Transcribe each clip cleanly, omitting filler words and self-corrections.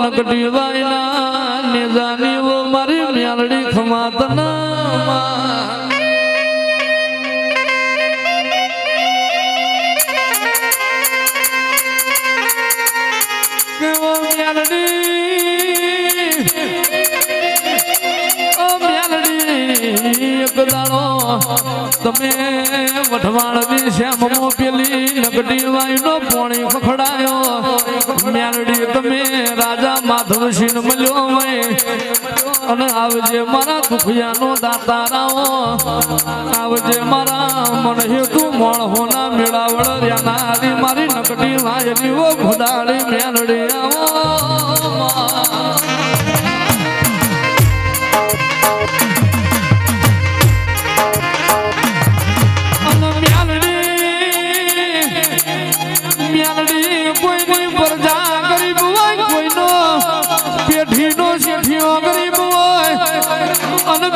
नकटी वाइना ने जानी वो मारी म्यालड़ी खमातना के वो म्यालड़ी एक दाड़ो तमे वठवाण दी श्याम मो पेली नकटी वाइनो पोणी खखड़ायो म्यालड़ी तमे राजा माधव सिंह मल्यो वे अने आवजे मारा दुखियानो दाताराओ आवजे मारा मन हेतु मोण होना मेळावळ यानारी मारी नकटी वायनी वो घोडाळी म्यालड़ी आवो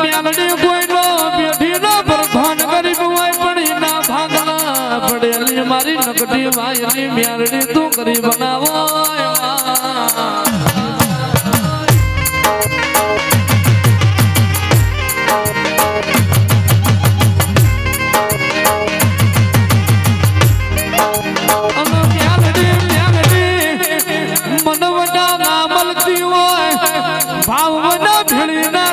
म्यालड़ी कोईनो बेठीनो प्रधान गरीब वाय पड़ी ना भागना पड़ेली मारी नकटी वायनी म्यालड़ी तू गरीब बनावो मनवटा ना मलती होय भाव ना भेड़ी ना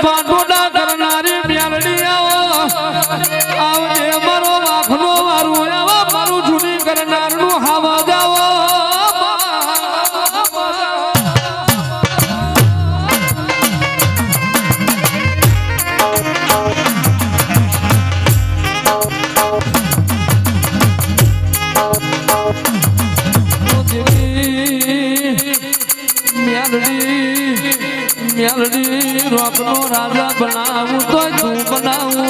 पाटोडा करनारी म्यालड़ी आओ आवजे मारो वाखनो मारू आवा मारू झुनी करनारनु हावा जाओ म्यालड़ी रोकनो राजा बनावू तो तू बनावू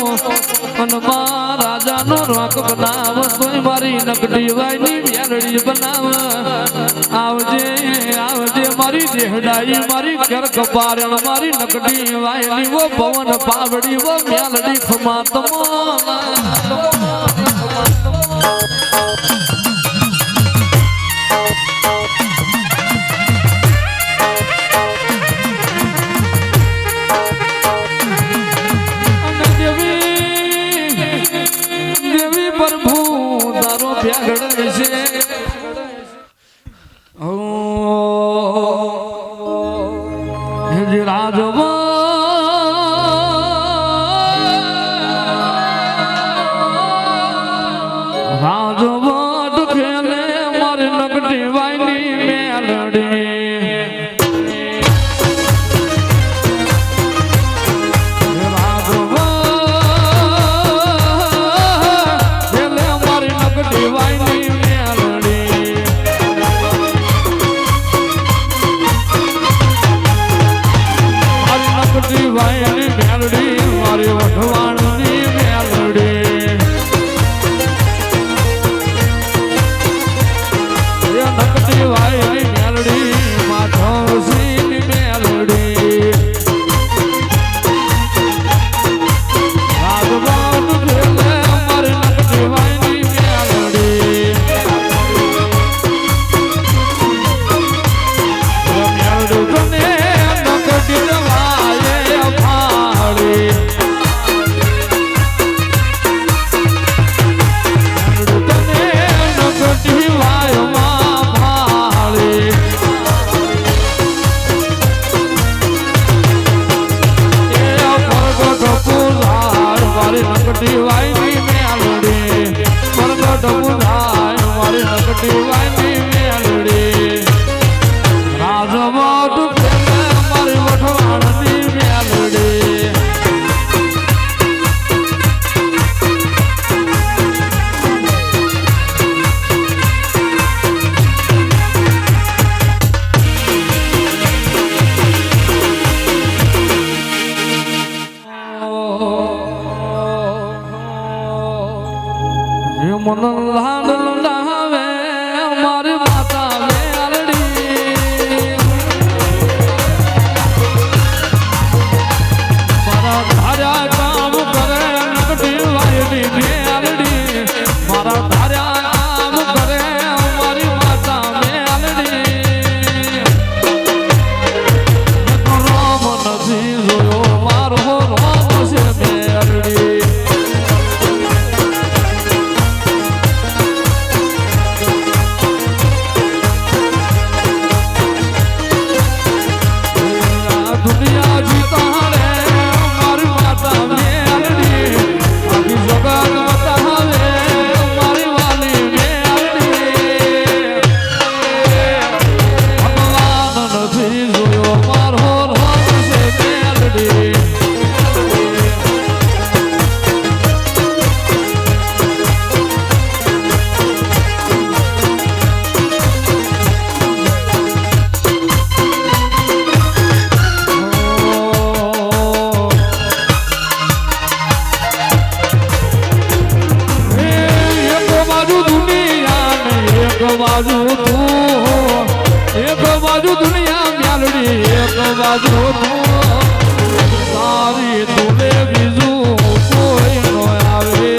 मनमा राजा नो रोक बनाव तो मारी नकटी वाइनी म्यालड़ी बनाव आवजे आवजे मारी देहडाई मारी कर कपारण मारी नकटी वाइनी वो पवन पावड़ी वो म्यालड़ी खमातमो मन लाड लुंडावे हमारी माता म्यालड़ी मारा धारा काम करे नकटी वायनी म्यालड़ी मारा धारा काम करे हमारी माता म्यालड़ी જાજો તારી તુલે બીજું કોઈ નો આવે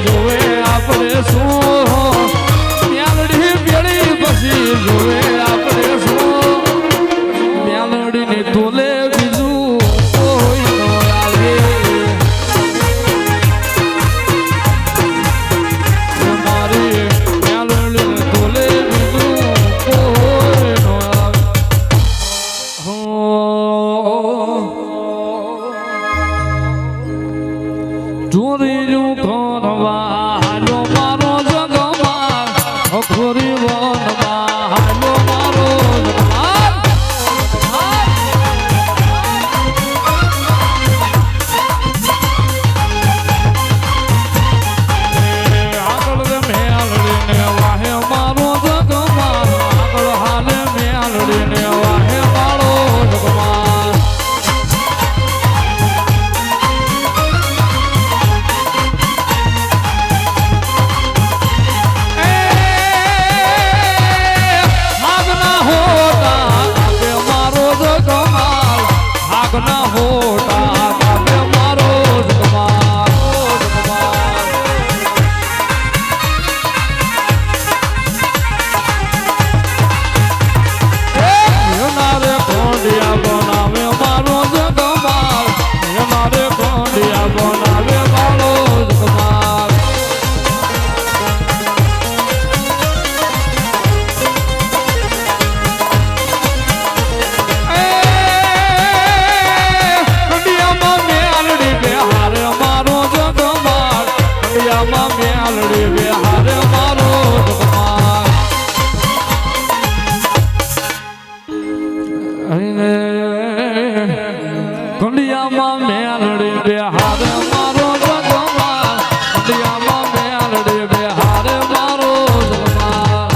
જોવે આપણે શું મ્યાલડી ભેળી પછી જોવે આપણે શું મ્યાલડી ને તોલે બીજું કોઈ ન આવે મારી મ્યાલડી ને તોલે બીજું કોઈ ન આવે ચોરી ખોરી વનમાં હાલો મારો આગળ મેલડીને વાહે મારો જગમાર આગળ હાલે મેલડીને વાહે મારો જગમાર કંડિયામાં મેલડી બેહાર મારો જગમાર કંડિયામાં મેલડી બેહાર મારો જગમાર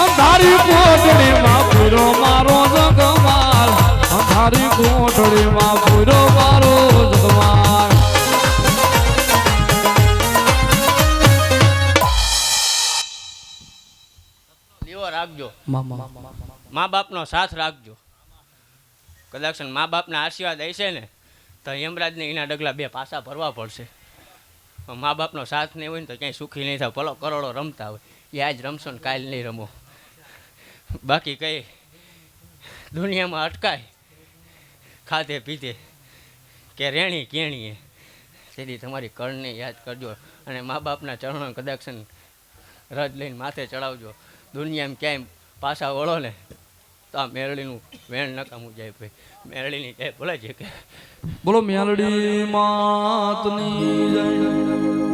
અંધારી કોટડીમાં પૂરો મારો જગમાર અંધારી કોટડીમાં પૂરો મારો જગમાર રાખજો મા બાપનો સાથ રાખજો કદાચ મા બાપના આશીર્વાદ હશે ને તો યમરાજને એના ડગલા બે પાસા ભરવા પડશે મા બાપનો સાથ નહીં હોય ને તો ક્યાંય સુખી નહીં થાય ભલો કરોડો રમતા હોય એ આજ રમશો ને કાલ નહીં રમો બાકી કઈ દુનિયામાં અટકાય ખાતે પીતે કે રેણી કેણીએ તેથી તમારી કરને યાદ કરજો અને મા બાપના ચરણો કદાચ રજ લઈને માથે ચડાવજો દુનિયામાં ક્યાંય પાછા વળો ને તો આ મેરડીનું વેણ નકામું જાય ભાઈ મેરડીની જાય ભલે છે કે બોલો મેલડી માતની જય